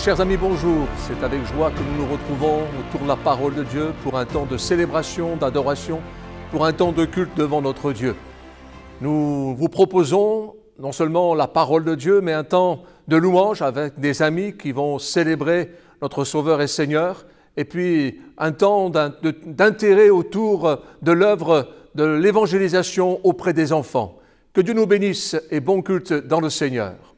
Chers amis, bonjour. C'est avec joie que nous nous retrouvons autour de la parole de Dieu pour un temps de célébration, d'adoration, pour un temps de culte devant notre Dieu. Nous vous proposons non seulement la parole de Dieu, mais un temps de louange avec des amis qui vont célébrer notre Sauveur et Seigneur, et puis un temps d'intérêt autour de l'œuvre de l'évangélisation auprès des enfants. Que Dieu nous bénisse et bon culte dans le Seigneur.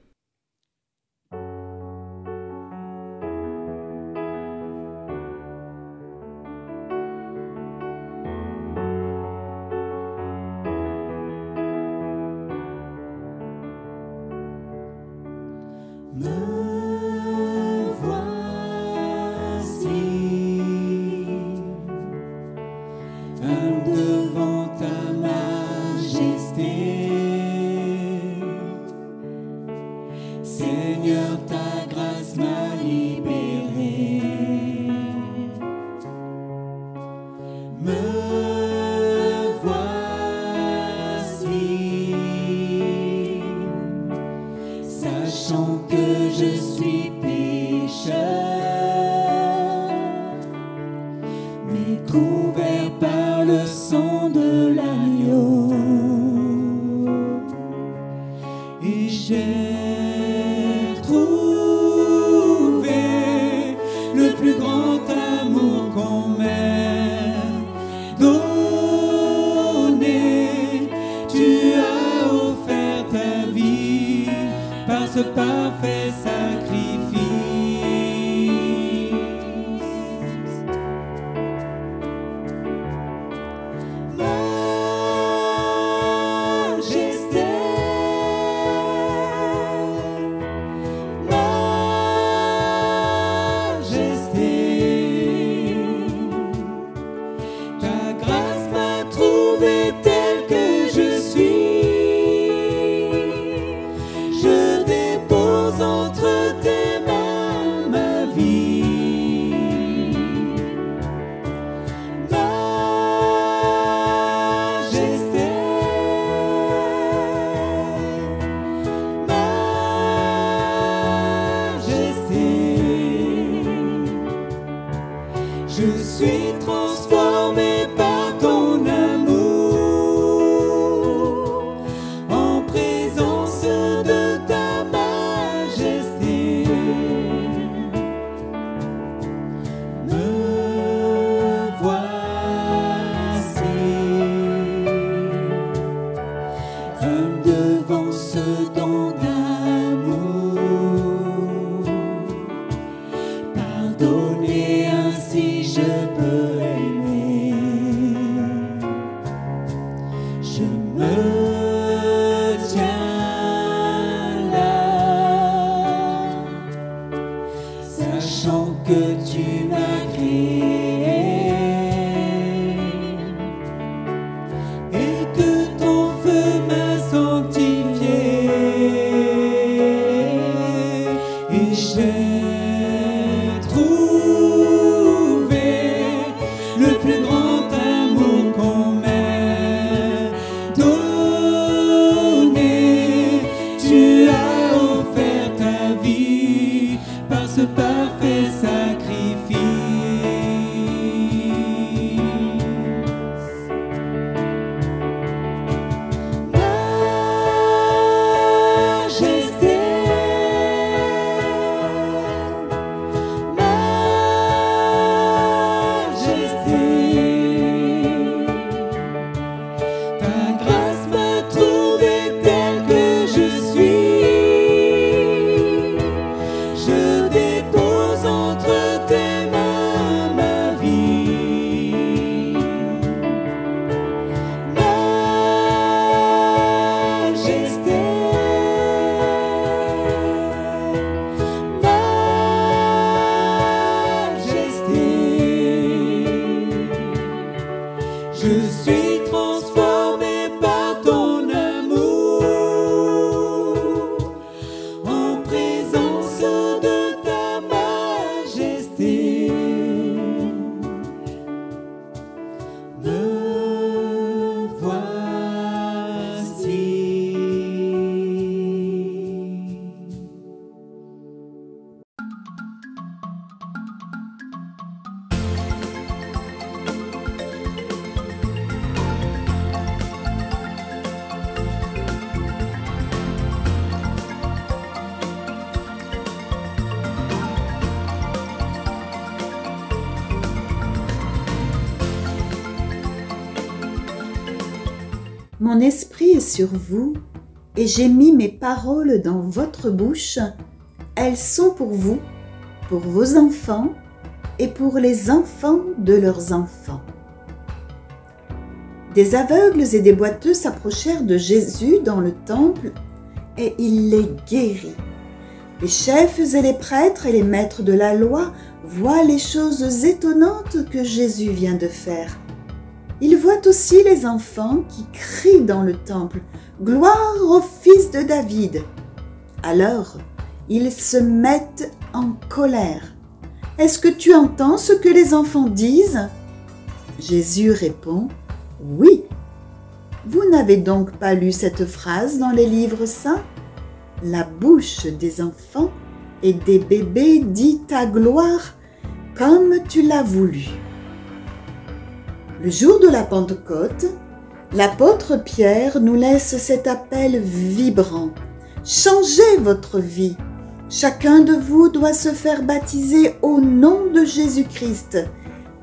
Mon esprit est sur vous, et j'ai mis mes paroles dans votre bouche. Elles sont pour vous, pour vos enfants, et pour les enfants de leurs enfants. » Des aveugles et des boiteux s'approchèrent de Jésus dans le temple, et il les guérit. Les chefs et les prêtres et les maîtres de la loi voient les choses étonnantes que Jésus vient de faire. Ils voient aussi les enfants qui crient dans le temple « Gloire au fils de David !» Alors, ils se mettent en colère. « Est-ce que tu entends ce que les enfants disent ?» Jésus répond « Oui. » Vous n'avez donc pas lu cette phrase dans les livres saints ? La bouche des enfants et des bébés dit ta gloire comme tu l'as voulu. Le jour de la Pentecôte, l'apôtre Pierre nous laisse cet appel vibrant. Changez votre vie. Chacun de vous doit se faire baptiser au nom de Jésus-Christ.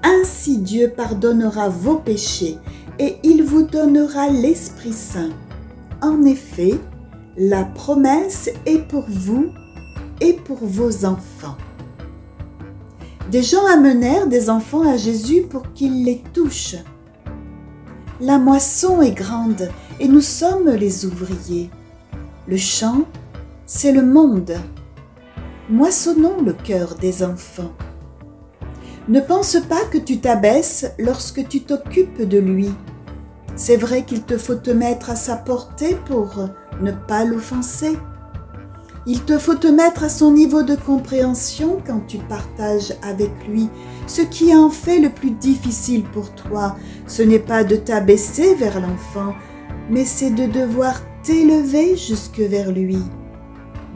Ainsi Dieu pardonnera vos péchés et il vous donnera l'Esprit Saint. En effet, la promesse est pour vous et pour vos enfants. Des gens amenèrent des enfants à Jésus pour qu'il les touche. La moisson est grande et nous sommes les ouvriers. Le champ, c'est le monde. Moissonnons le cœur des enfants. Ne pense pas que tu t'abaisses lorsque tu t'occupes de lui. C'est vrai qu'il te faut te mettre à sa portée pour ne pas l'offenser. Il te faut te mettre à son niveau de compréhension quand tu partages avec lui. Ce qui en fait le plus difficile pour toi, ce n'est pas de t'abaisser vers l'enfant, mais c'est de devoir t'élever jusque vers lui,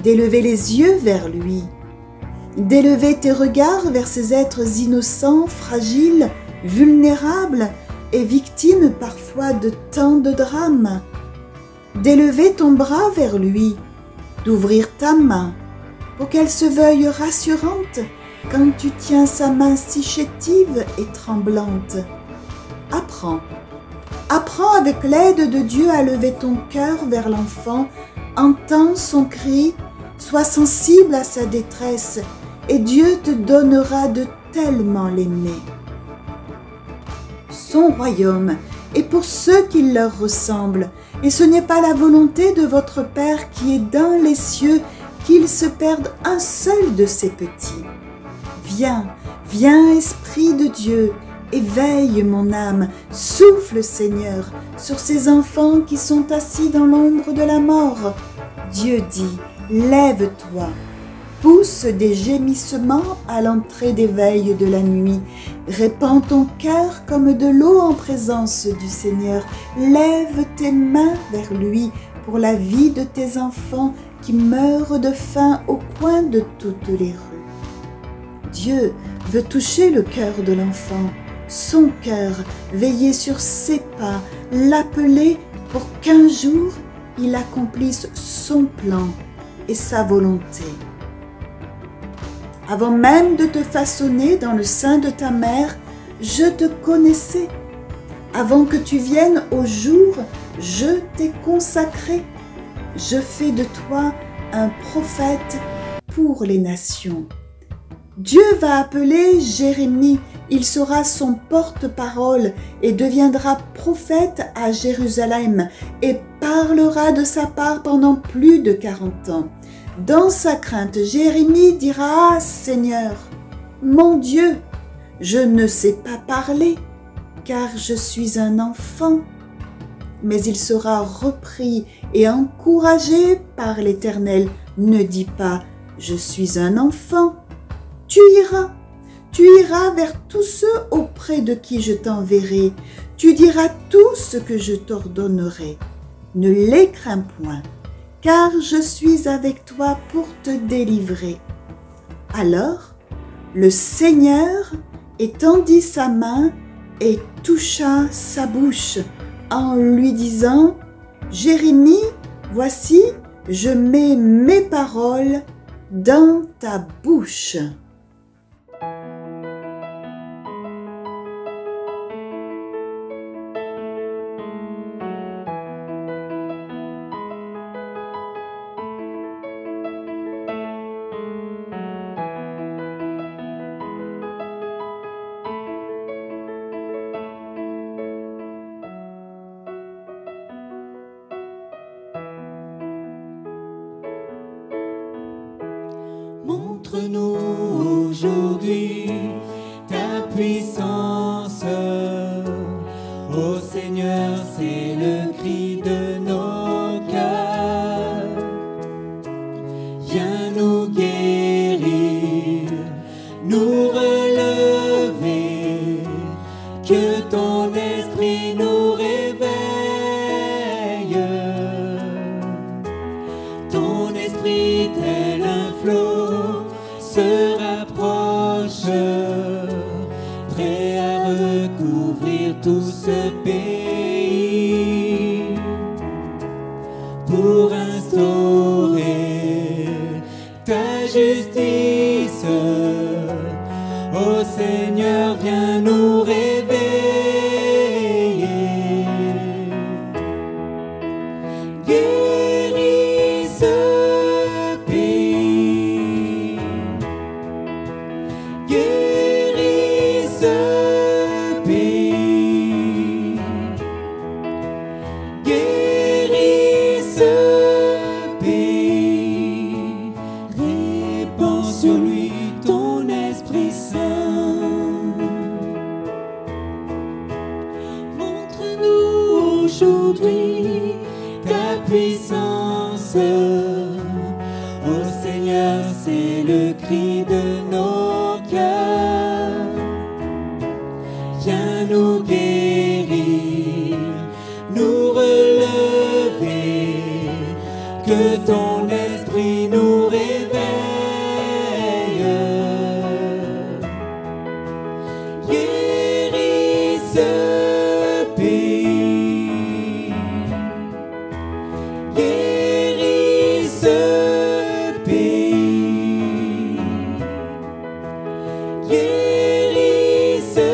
d'élever les yeux vers lui, d'élever tes regards vers ces êtres innocents, fragiles, vulnérables et victimes parfois de tant de drames, d'élever ton bras vers lui, d'ouvrir ta main pour qu'elle se veuille rassurante quand tu tiens sa main si chétive et tremblante. Apprends avec l'aide de Dieu à lever ton cœur vers l'enfant, entends son cri, sois sensible à sa détresse et Dieu te donnera de tellement l'aimer. Son royaume est pour ceux qui leur ressemblent, et ce n'est pas la volonté de votre Père qui est dans les cieux qu'il se perde un seul de ses petits. Viens, viens Esprit de Dieu, éveille mon âme, souffle Seigneur sur ces enfants qui sont assis dans l'ombre de la mort. Dieu dit, lève-toi. Pousse des gémissements à l'entrée des veilles de la nuit. Répands ton cœur comme de l'eau en présence du Seigneur. Lève tes mains vers lui pour la vie de tes enfants qui meurent de faim au coin de toutes les rues. Dieu veut toucher le cœur de l'enfant, son cœur, veiller sur ses pas, l'appeler pour qu'un jour il accomplisse son plan et sa volonté. Avant même de te façonner dans le sein de ta mère, je te connaissais. Avant que tu viennes au jour, je t'ai consacré. Je fais de toi un prophète pour les nations. Dieu va appeler Jérémie, il sera son porte-parole et deviendra prophète à Jérusalem et parlera de sa part pendant plus de 40 ans. Dans sa crainte, Jérémie dira « Ah, Seigneur, mon Dieu, je ne sais pas parler, car je suis un enfant. » Mais il sera repris et encouragé par l'Éternel. Ne dis pas « Je suis un enfant ». Tu iras vers tous ceux auprès de qui je t'enverrai. Tu diras tout ce que je t'ordonnerai. Ne les crains point, car je suis avec toi pour te délivrer. Alors, le Seigneur étendit sa main et toucha sa bouche en lui disant « Jérémie, voici, je mets mes paroles dans ta bouche. » Montre-nous aujourd'hui ta puissance. Ô Seigneur, c'est le cri de nos cœurs. Viens nous guérir, nous relever, que ton esprit nous réveille. Ton esprit tel un flot se rapproche, prêt à recouvrir tout ce pays, pour instaurer ta justice. Ô Seigneur, viens nous réveiller. Guéris ce pays. Guéris ce pays. Guéris ce pays. Répands sur lui ton Esprit Saint. Montre-nous aujourd'hui ta puissance. Ô Seigneur, c'est le cri de nos cœurs. Viens nous guérir, nous relever, que ton esprit nous réveille. Guéris ce pays. Guéris ce pays. Guéris ce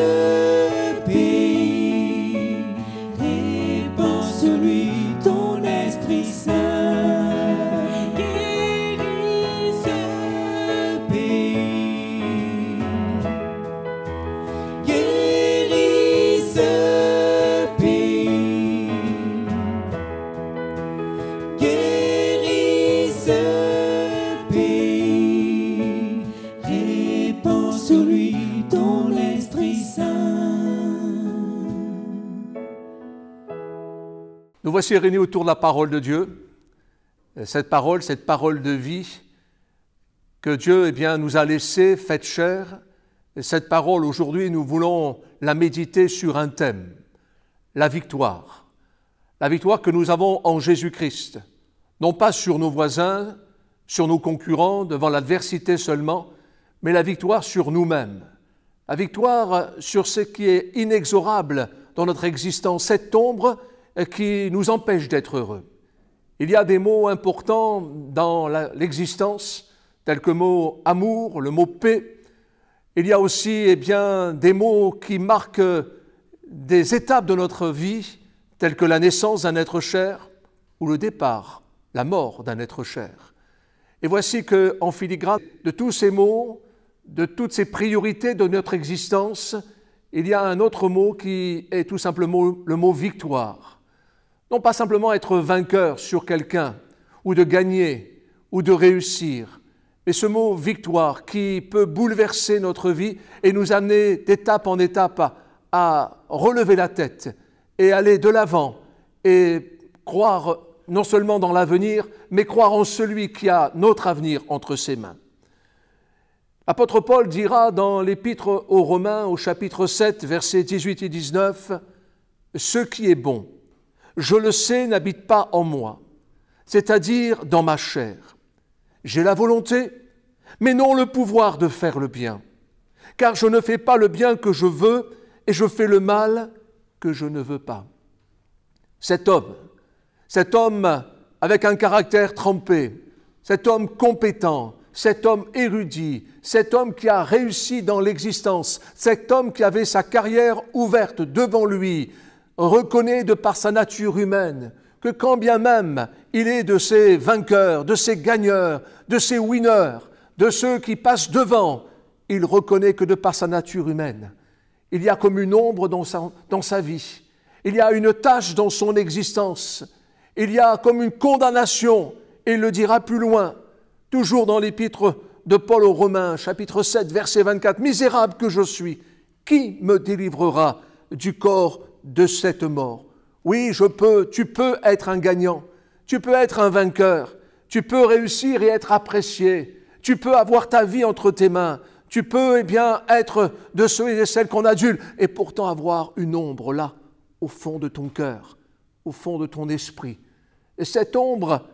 pays. Répands sur lui ton Esprit Saint. Guéris ce pays. Guéris ce pays. Guéris ce pays. Répands sur lui ton Esprit Saint. Nous voici réunis autour de la parole de Dieu. Cette parole de vie que Dieu nous a laissée, faite chair. Et cette parole, aujourd'hui, nous voulons la méditer sur un thème, la victoire. La victoire que nous avons en Jésus-Christ. Non pas sur nos voisins, sur nos concurrents, devant l'adversité seulement, mais la victoire sur nous-mêmes. La victoire sur ce qui est inexorable dans notre existence, cette ombre qui nous empêche d'être heureux. Il y a des mots importants dans l'existence, tels que le mot amour, le mot paix. Il y a aussi des mots qui marquent des étapes de notre vie, telles que la naissance d'un être cher ou le départ, la mort d'un être cher. Et voici qu'en filigrane de tous ces mots, de toutes ces priorités de notre existence, il y a un autre mot qui est tout simplement le mot victoire. Non pas simplement être vainqueur sur quelqu'un, ou de gagner, ou de réussir, mais ce mot victoire qui peut bouleverser notre vie et nous amener d'étape en étape à relever la tête et aller de l'avant et croire non seulement dans l'avenir, mais croire en celui qui a notre avenir entre ses mains. L'apôtre Paul dira dans l'épître aux Romains, au chapitre 7, versets 18 et 19, « Ce qui est bon, je le sais, n'habite pas en moi, c'est-à-dire dans ma chair. J'ai la volonté, mais non le pouvoir de faire le bien. Car je ne fais pas le bien que je veux, et je fais le mal que je ne veux pas. » Cet homme avec un caractère trempé, cet homme compétent, cet homme érudit, cet homme qui a réussi dans l'existence, cet homme qui avait sa carrière ouverte devant lui, reconnaît de par sa nature humaine que quand bien même il est de ces vainqueurs, de ces gagneurs, de ces winners, de ceux qui passent devant, il reconnaît que de par sa nature humaine, il y a comme une ombre dans sa vie, il y a une tache dans son existence, il y a comme une condamnation, et il le dira plus loin, toujours dans l'épître de Paul aux Romains, chapitre 7, verset 24, « Misérable que je suis, qui me délivrera du corps de cette mort ?» Oui, tu peux être un gagnant, tu peux être un vainqueur, tu peux réussir et être apprécié, tu peux avoir ta vie entre tes mains, tu peux être de ceux et de celles qu'on adule et pourtant avoir une ombre là, au fond de ton cœur, au fond de ton esprit. Et cette ombre,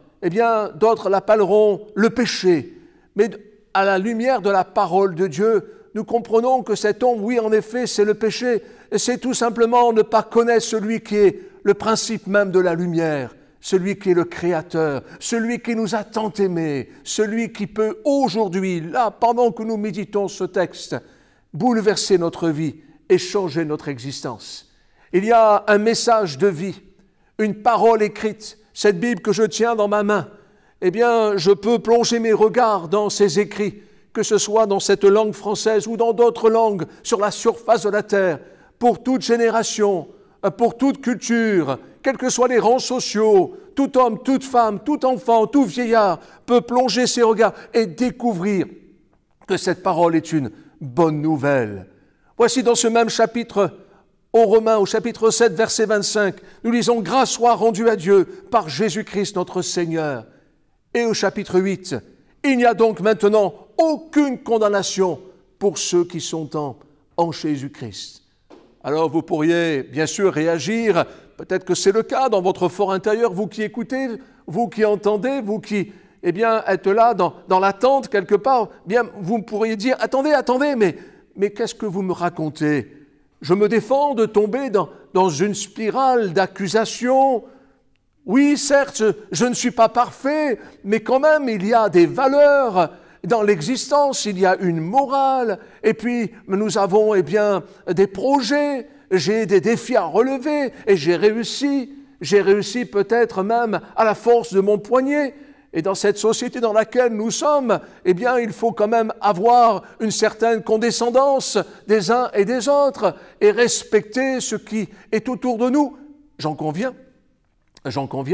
d'autres l'appelleront le péché. Mais à la lumière de la parole de Dieu, nous comprenons que cette ombre, oui, en effet, c'est le péché. Et c'est tout simplement ne pas connaître celui qui est le principe même de la lumière, celui qui est le Créateur, celui qui nous a tant aimés, celui qui peut aujourd'hui, là, pendant que nous méditons ce texte, bouleverser notre vie et changer notre existence. Il y a un message de vie, une parole écrite, cette Bible que je tiens dans ma main. Je peux plonger mes regards dans ces écrits, que ce soit dans cette langue française ou dans d'autres langues sur la surface de la terre, pour toute génération, pour toute culture, quels que soient les rangs sociaux, tout homme, toute femme, tout enfant, tout vieillard peut plonger ses regards et découvrir que cette parole est une bonne nouvelle. Voici dans ce même chapitre aux Romains, au chapitre 7, verset 25, nous lisons « Grâce soit rendue à Dieu par Jésus-Christ notre Seigneur ». Et au chapitre 8, « Il n'y a donc maintenant aucune condamnation pour ceux qui sont en Jésus-Christ ». Alors vous pourriez bien sûr réagir, peut-être que c'est le cas dans votre fort intérieur, vous qui écoutez, vous qui entendez, vous qui êtes là dans l'attente quelque part, vous pourriez dire « Attendez, mais qu'est-ce que vous me racontez ? Je me défends de tomber dans une spirale d'accusation. Oui, certes, je ne suis pas parfait, mais quand même, il y a des valeurs dans l'existence, il y a une morale, et puis nous avons des projets, j'ai des défis à relever, et j'ai réussi peut-être même à la force de mon poignet. Et dans cette société dans laquelle nous sommes, il faut quand même avoir une certaine condescendance des uns et des autres et respecter ce qui est autour de nous. J'en conviens,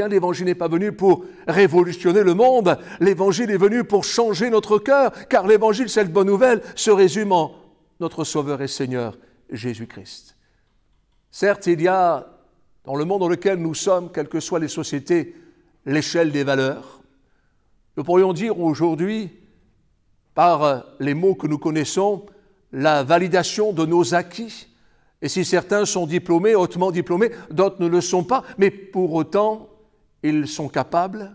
l'Évangile n'est pas venu pour révolutionner le monde, l'Évangile est venu pour changer notre cœur, car l'Évangile, cette bonne nouvelle, se résume en notre Sauveur et Seigneur, Jésus-Christ. Certes, il y a dans le monde dans lequel nous sommes, quelles que soient les sociétés, l'échelle des valeurs. Nous pourrions dire aujourd'hui, par les mots que nous connaissons, la validation de nos acquis. Et si certains sont diplômés, hautement diplômés, d'autres ne le sont pas, mais pour autant, ils sont capables,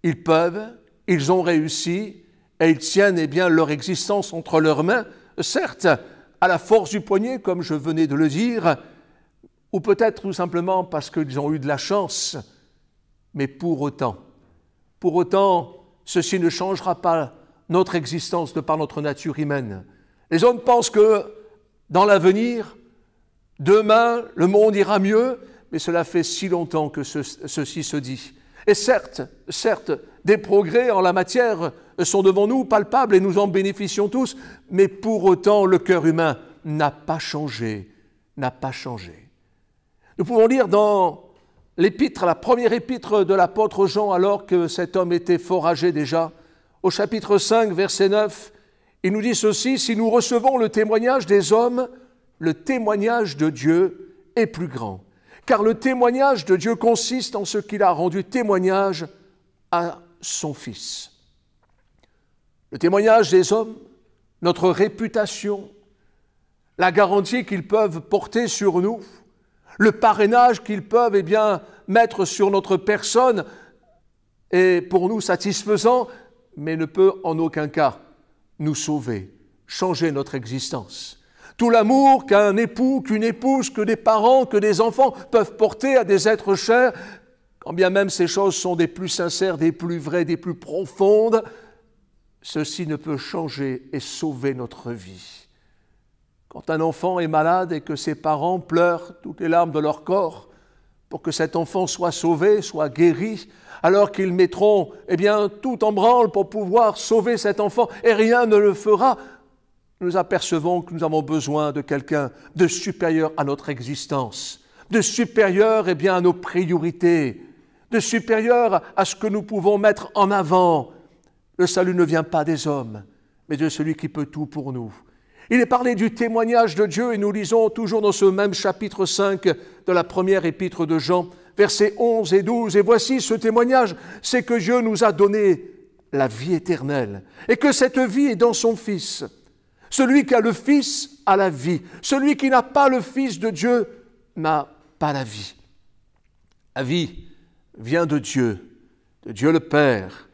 ils peuvent, ils ont réussi, et ils tiennent leur existence entre leurs mains, certes, à la force du poignet, comme je venais de le dire, ou peut-être tout simplement parce qu'ils ont eu de la chance, mais pour autant, ceci ne changera pas notre existence de par notre nature humaine. Les hommes pensent que dans l'avenir, demain, le monde ira mieux, mais cela fait si longtemps que ceci se dit. Et certes, des progrès en la matière sont devant nous, palpables, et nous en bénéficions tous, mais pour autant, le cœur humain n'a pas changé. Nous pouvons lire dans l'épître, la première épître de l'apôtre Jean, alors que cet homme était fort âgé déjà, au chapitre 5, verset 9, il nous dit ceci, « Si nous recevons le témoignage des hommes, le témoignage de Dieu est plus grand. Car le témoignage de Dieu consiste en ce qu'il a rendu témoignage à son Fils. » Le témoignage des hommes, notre réputation, la garantie qu'ils peuvent porter sur nous, le parrainage qu'ils peuvent mettre sur notre personne est pour nous satisfaisant, mais ne peut en aucun cas nous sauver, changer notre existence. Tout l'amour qu'un époux, qu'une épouse, que des parents, que des enfants peuvent porter à des êtres chers, quand bien même ces choses sont des plus sincères, des plus vraies, des plus profondes, ceci ne peut changer et sauver notre vie. Quand un enfant est malade et que ses parents pleurent toutes les larmes de leur corps pour que cet enfant soit sauvé, soit guéri, alors qu'ils mettront tout en branle pour pouvoir sauver cet enfant et rien ne le fera, nous apercevons que nous avons besoin de quelqu'un de supérieur à notre existence, de supérieur à nos priorités, de supérieur à ce que nous pouvons mettre en avant. Le salut ne vient pas des hommes, mais de celui qui peut tout pour nous. Il est parlé du témoignage de Dieu et nous lisons toujours dans ce même chapitre 5 de la première épître de Jean, versets 11 et 12. Et voici ce témoignage, c'est que Dieu nous a donné la vie éternelle et que cette vie est dans son Fils. Celui qui a le Fils a la vie. Celui qui n'a pas le Fils de Dieu n'a pas la vie. La vie vient de Dieu le Père.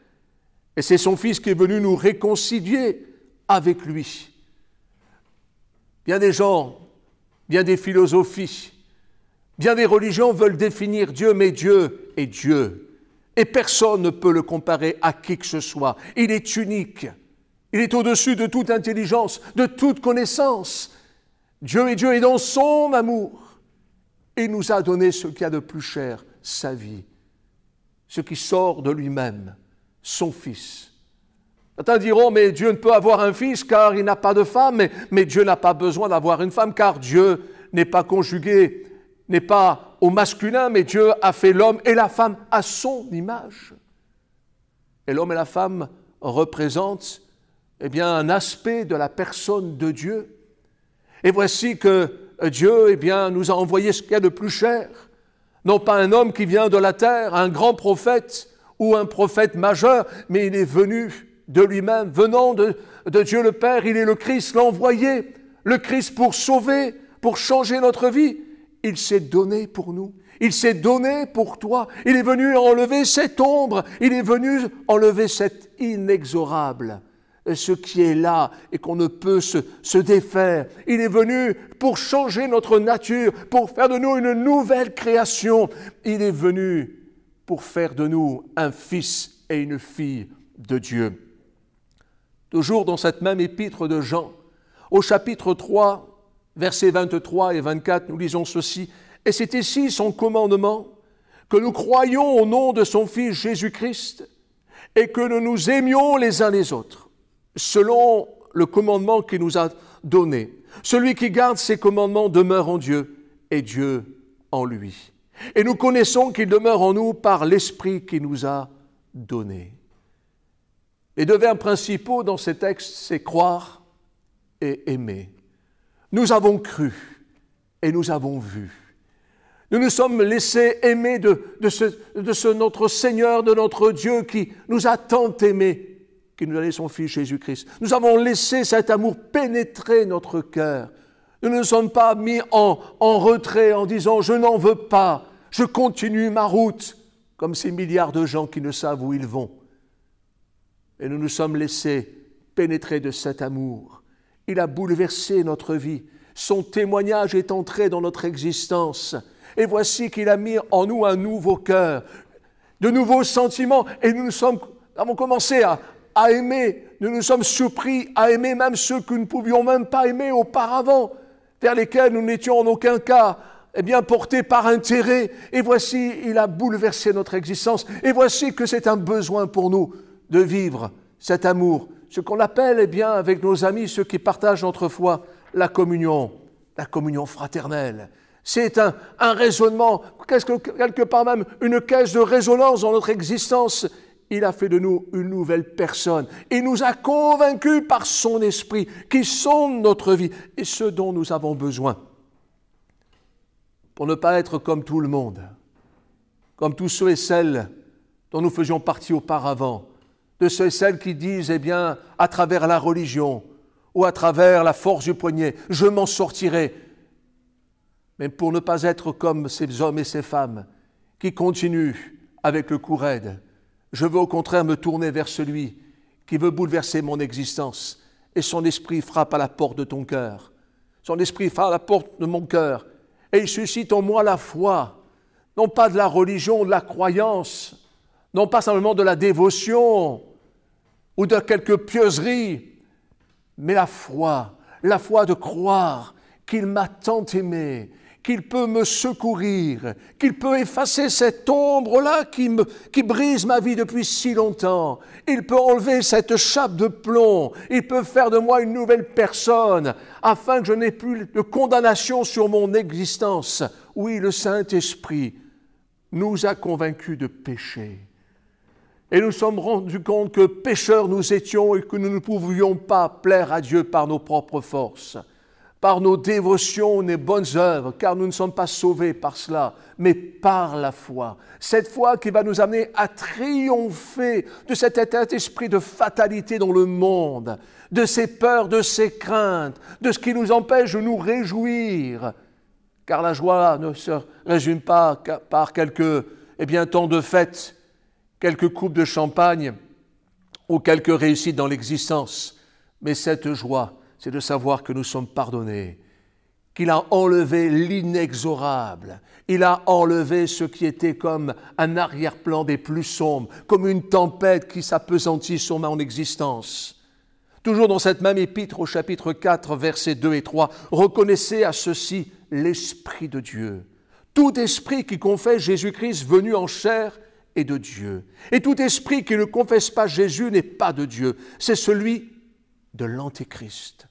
Et c'est son Fils qui est venu nous réconcilier avec lui. Bien des gens, bien des philosophies, bien des religions veulent définir Dieu, mais Dieu est Dieu. Et personne ne peut le comparer à qui que ce soit. Il est unique. Il est au-dessus de toute intelligence, de toute connaissance. Dieu est Dieu et dans son amour, il nous a donné ce qu'il y a de plus cher, sa vie, ce qui sort de lui-même, son Fils. Certains diront, mais Dieu ne peut avoir un fils car il n'a pas de femme, mais Dieu n'a pas besoin d'avoir une femme car Dieu n'est pas conjugué, n'est pas au masculin, mais Dieu a fait l'homme et la femme à son image. Et l'homme et la femme représentent un aspect de la personne de Dieu. Et voici que Dieu nous a envoyé ce qu'il y a de plus cher, non pas un homme qui vient de la terre, un grand prophète ou un prophète majeur, mais il est venu de lui-même, venant de Dieu le Père, il est le Christ, l'envoyé, le Christ pour sauver, pour changer notre vie. Il s'est donné pour nous, il s'est donné pour toi, il est venu enlever cette ombre, il est venu enlever cet inexorable, ce qui est là et qu'on ne peut se défaire. Il est venu pour changer notre nature, pour faire de nous une nouvelle création. Il est venu pour faire de nous un fils et une fille de Dieu. Toujours dans cette même épître de Jean, au chapitre 3, versets 23 et 24, nous lisons ceci. « Et c'est ici son commandement, que nous croyions au nom de son Fils Jésus-Christ et que nous nous aimions les uns les autres, selon le commandement qu'il nous a donné. Celui qui garde ses commandements demeure en Dieu et Dieu en lui. Et nous connaissons qu'il demeure en nous par l'Esprit qu'il nous a donné. » Les deux verbes principaux dans ces textes, c'est croire et aimer. Nous avons cru et nous avons vu. Nous nous sommes laissés aimer de ce notre Seigneur, de notre Dieu qui nous a tant aimés, qui nous a donné son Fils Jésus-Christ. Nous avons laissé cet amour pénétrer notre cœur. Nous ne nous sommes pas mis en retrait en disant « je n'en veux pas, je continue ma route », comme ces milliards de gens qui ne savent où ils vont. Et nous nous sommes laissés pénétrer de cet amour. Il a bouleversé notre vie. Son témoignage est entré dans notre existence. Et voici qu'il a mis en nous un nouveau cœur, de nouveaux sentiments. Et nous avons commencé à aimer. Nous nous sommes surpris à aimer même ceux que nous ne pouvions même pas aimer auparavant, vers lesquels nous n'étions en aucun cas portés par intérêt. Et voici, il a bouleversé notre existence. Et voici que c'est un besoin pour nous de vivre cet amour, ce qu'on appelle avec nos amis, ceux qui partagent notre foi, la communion fraternelle. C'est un raisonnement, quelque part même une caisse de résonance dans notre existence. Il a fait de nous une nouvelle personne. Il nous a convaincus par son esprit qui sonde notre vie et ce dont nous avons besoin. Pour ne pas être comme tout le monde, comme tous ceux et celles dont nous faisions partie auparavant, de ceux et celles qui disent, à travers la religion ou à travers la force du poignet, je m'en sortirai. Mais pour ne pas être comme ces hommes et ces femmes qui continuent avec le cou raide, je veux au contraire me tourner vers celui qui veut bouleverser mon existence. Et son esprit frappe à la porte de ton cœur. Son esprit frappe à la porte de mon cœur. Et il suscite en moi la foi, non pas de la religion, de la croyance, non pas simplement de la dévotion ou de quelques pieuseries, mais la foi de croire qu'il m'a tant aimé, qu'il peut me secourir, qu'il peut effacer cette ombre-là qui brise ma vie depuis si longtemps. Il peut enlever cette chape de plomb, il peut faire de moi une nouvelle personne, afin que je n'ai plus de condamnation sur mon existence. Oui, le Saint-Esprit nous a convaincus de péché. Et nous sommes rendus compte que pécheurs nous étions et que nous ne pouvions pas plaire à Dieu par nos propres forces, par nos dévotions, nos bonnes œuvres, car nous ne sommes pas sauvés par cela, mais par la foi. Cette foi qui va nous amener à triompher de cet état d'esprit de fatalité dans le monde, de ces peurs, de ces craintes, de ce qui nous empêche de nous réjouir. Car la joie ne se résume pas par quelques temps de fêtes, quelques coupes de champagne ou quelques réussites dans l'existence. Mais cette joie, c'est de savoir que nous sommes pardonnés, qu'il a enlevé l'inexorable, il a enlevé ce qui était comme un arrière-plan des plus sombres, comme une tempête qui s'appesantit sur mon existence. Toujours dans cette même épître au chapitre 4, versets 2 et 3, reconnaissez à ceci l'Esprit de Dieu. Tout esprit qui confesse Jésus-Christ venu en chair est de Dieu. Et tout esprit qui ne confesse pas Jésus n'est pas de Dieu. C'est celui de l'Antéchrist,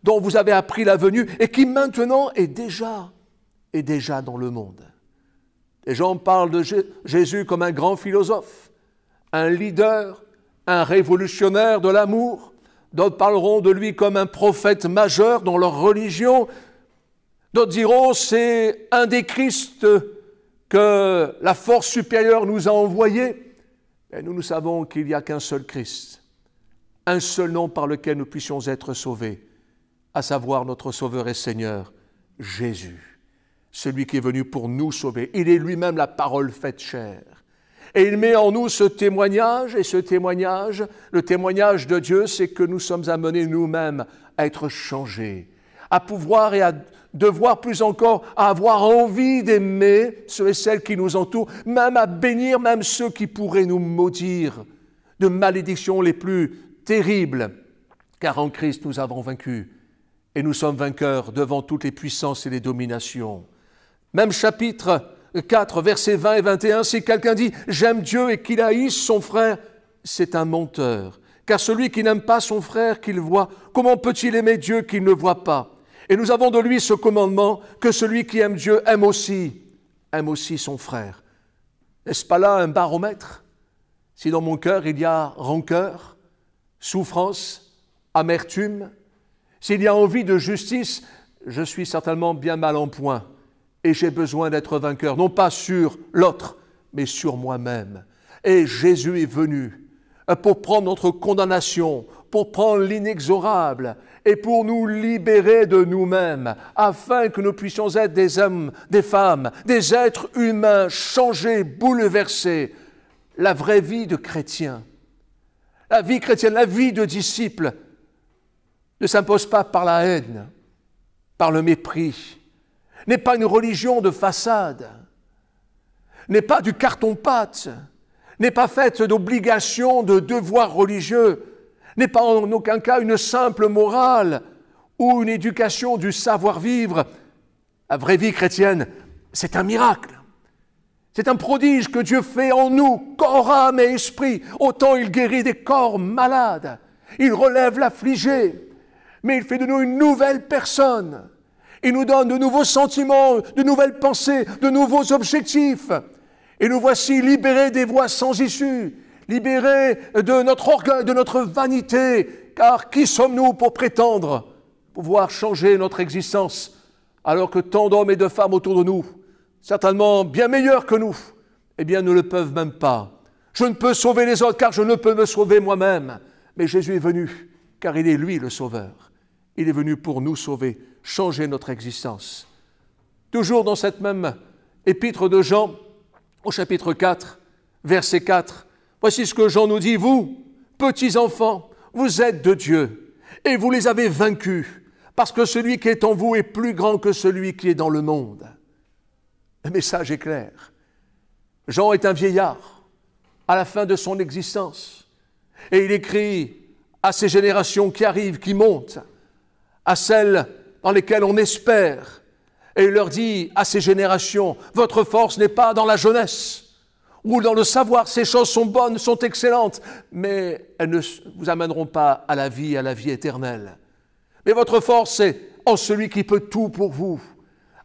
dont vous avez appris la venue et qui maintenant est déjà dans le monde. Les gens parlent de Jésus comme un grand philosophe, un leader, un révolutionnaire de l'amour. D'autres parleront de lui comme un prophète majeur dans leur religion. D'autres diront c'est un des Christ que la force supérieure nous a envoyé. Et nous savons qu'il n'y a qu'un seul Christ, un seul nom par lequel nous puissions être sauvés, à savoir notre Sauveur et Seigneur, Jésus, celui qui est venu pour nous sauver. Il est lui-même la parole faite chair. Et il met en nous ce témoignage, et ce témoignage, le témoignage de Dieu, c'est que nous sommes amenés nous-mêmes à être changés, à pouvoir et à devoir plus encore, à avoir envie d'aimer ceux et celles qui nous entourent, même à bénir même ceux qui pourraient nous maudire de malédictions les plus terribles, car en Christ nous avons vaincu, et nous sommes vainqueurs devant toutes les puissances et les dominations. Même chapitre 4, versets 20 et 21, si quelqu'un dit « j'aime Dieu » et qu'il haïsse son frère, c'est un menteur. Car celui qui n'aime pas son frère qu'il voit, comment peut-il aimer Dieu qu'il ne voit pas? Et nous avons de lui ce commandement, que celui qui aime Dieu aime aussi son frère. N'est-ce pas là un baromètre? Si dans mon cœur il y a rancœur, souffrance, amertume, s'il y a envie de justice, je suis certainement bien mal en point. Et j'ai besoin d'être vainqueur, non pas sur l'autre, mais sur moi-même. Et Jésus est venu pour prendre notre condamnation, pour prendre l'inexorable et pour nous libérer de nous-mêmes, afin que nous puissions être des hommes, des femmes, des êtres humains changés, bouleversés. La vraie vie de chrétien, la vie chrétienne, la vie de disciple ne s'impose pas par la haine, par le mépris, n'est pas une religion de façade, n'est pas du carton-pâte, n'est pas faite d'obligations, de devoirs religieux, n'est pas en aucun cas une simple morale ou une éducation du savoir-vivre. La vraie vie chrétienne, c'est un miracle. C'est un prodige que Dieu fait en nous, corps, âme et esprit. Autant il guérit des corps malades, il relève l'affligé, mais il fait de nous une nouvelle personne. Il nous donne de nouveaux sentiments, de nouvelles pensées, de nouveaux objectifs. Et nous voici libérés des voies sans issue, libérés de notre orgueil, de notre vanité. Car qui sommes-nous pour prétendre pouvoir changer notre existence alors que tant d'hommes et de femmes autour de nous, certainement bien meilleurs que nous, eh bien ne le peuvent même pas. Je ne peux sauver les autres car je ne peux me sauver moi-même. Mais Jésus est venu car il est lui le Sauveur. Il est venu pour nous sauver, changer notre existence. Toujours dans cette même épître de Jean, au chapitre 4, verset 4, voici ce que Jean nous dit, « Vous, petits enfants, vous êtes de Dieu, et vous les avez vaincus, parce que celui qui est en vous est plus grand que celui qui est dans le monde. » Le message est clair. Jean est un vieillard, à la fin de son existence, et il écrit à ces générations qui arrivent, qui montent, à celles dans lesquelles on espère. Et il leur dit à ces générations, votre force n'est pas dans la jeunesse ou dans le savoir, ces choses sont bonnes, sont excellentes, mais elles ne vous amèneront pas à la vie éternelle. Mais votre force est en celui qui peut tout pour vous,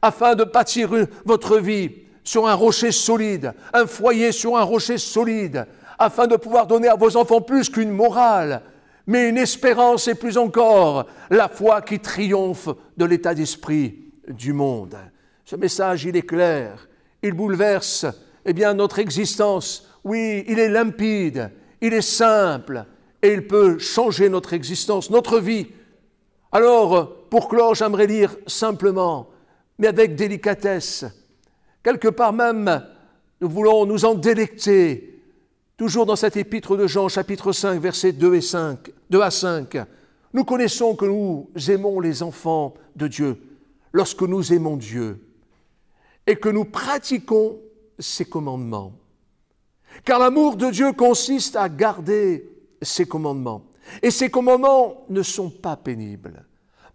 afin de bâtir votre vie sur un rocher solide, un foyer sur un rocher solide, afin de pouvoir donner à vos enfants plus qu'une morale, mais une espérance et plus encore, la foi qui triomphe de l'état d'esprit du monde. Ce message, il est clair, il bouleverse notre existence. Oui, il est limpide, il est simple et il peut changer notre existence, notre vie. Alors, pour clore, j'aimerais lire simplement, mais avec délicatesse. Quelque part même, nous voulons nous en délecter, toujours dans cet épître de Jean, chapitre 5, versets 2 à 5. Nous connaissons que nous aimons les enfants de Dieu lorsque nous aimons Dieu et que nous pratiquons ses commandements. Car l'amour de Dieu consiste à garder ses commandements. Et ces commandements ne sont pas pénibles.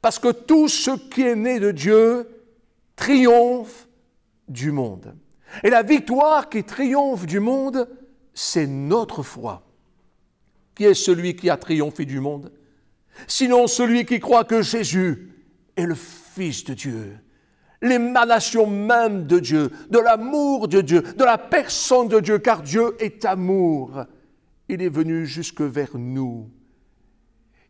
Parce que tout ce qui est né de Dieu triomphe du monde. Et la victoire qui triomphe du monde, c'est notre foi. Qui est celui qui a triomphé du monde? Sinon celui qui croit que Jésus est le Fils de Dieu. L'émanation même de Dieu, de l'amour de Dieu, de la personne de Dieu, car Dieu est amour. Il est venu jusque vers nous.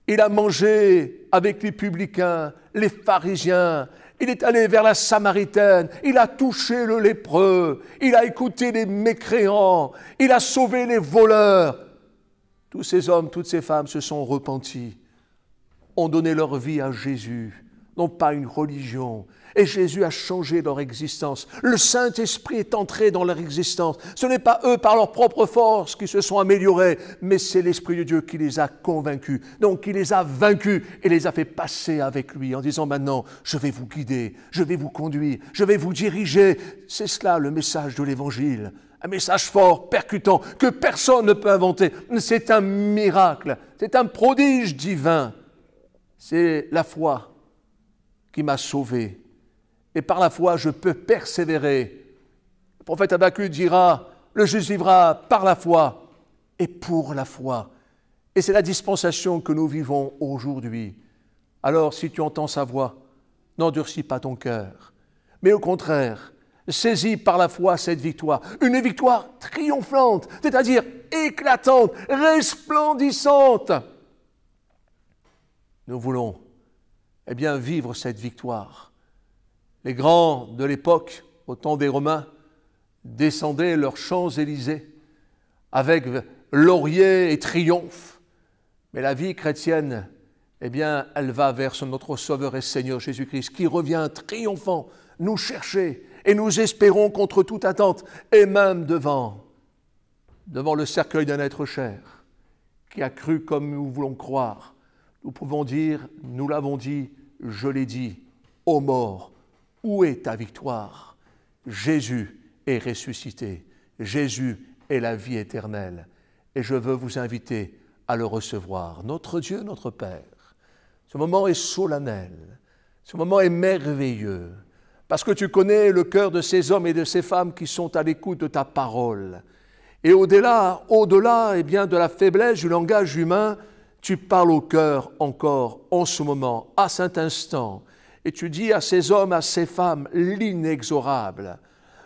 Il a mangé avec les publicains, les pharisiens. Il est allé vers la Samaritaine. Il a touché le lépreux. Il a écouté les mécréants. Il a sauvé les voleurs. Tous ces hommes, toutes ces femmes se sont repentis, ont donné leur vie à Jésus, non pas une religion. Et Jésus a changé leur existence. Le Saint-Esprit est entré dans leur existence. Ce n'est pas eux par leur propre force qui se sont améliorés, mais c'est l'Esprit de Dieu qui les a convaincus. Donc il les a vaincus et les a fait passer avec lui en disant maintenant, je vais vous guider, je vais vous conduire, je vais vous diriger. C'est cela le message de l'Évangile. Un message fort, percutant, que personne ne peut inventer. C'est un miracle, c'est un prodige divin. C'est la foi qui m'a sauvé. Et par la foi, je peux persévérer. Le prophète Habakkuk dira, le juste vivra par la foi et pour la foi. Et c'est la dispensation que nous vivons aujourd'hui. Alors, si tu entends sa voix, n'endurcis pas ton cœur, mais au contraire, saisis par la foi cette victoire. Une victoire triomphante, c'est-à-dire éclatante, resplendissante. Nous voulons, vivre cette victoire. Les grands de l'époque, au temps des Romains, descendaient leurs Champs-Élysées avec laurier et triomphe. Mais la vie chrétienne, elle va vers notre Sauveur et Seigneur Jésus-Christ, qui revient triomphant nous chercher et nous espérons contre toute attente et même devant le cercueil d'un être cher qui a cru comme nous voulons croire. Nous pouvons dire, nous l'avons dit, je l'ai dit, ô mort, où est ta victoire? Jésus est ressuscité. Jésus est la vie éternelle. Et je veux vous inviter à le recevoir. Notre Dieu, notre Père, ce moment est solennel. Ce moment est merveilleux. Parce que tu connais le cœur de ces hommes et de ces femmes qui sont à l'écoute de ta parole. Et au-delà de la faiblesse du langage humain, tu parles au cœur encore en ce moment, à cet instant. Et tu dis à ces hommes, à ces femmes, l'inexorable,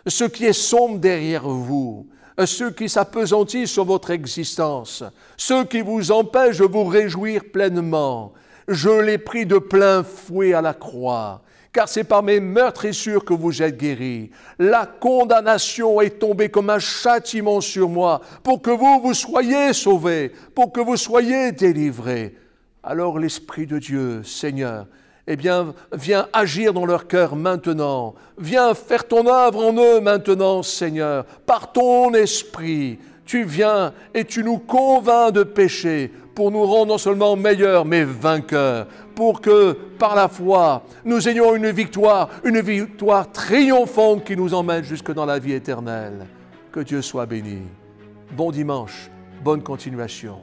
ce qui est sombre derrière vous, ceux qui s'appesantissent sur votre existence, ceux qui vous empêchent de vous réjouir pleinement, je l'ai pris de plein fouet à la croix, car c'est par mes meurtrissures que vous êtes guéris. La condamnation est tombée comme un châtiment sur moi, pour que vous soyez sauvés, pour que vous soyez délivrés. Alors l'Esprit de Dieu, Seigneur, viens agir dans leur cœur maintenant. Viens faire ton œuvre en eux maintenant, Seigneur. Par ton esprit, tu viens et tu nous convaincs de péché pour nous rendre non seulement meilleurs, mais vainqueurs. Pour que, par la foi, nous ayons une victoire triomphante qui nous emmène jusque dans la vie éternelle. Que Dieu soit béni. Bon dimanche, bonne continuation.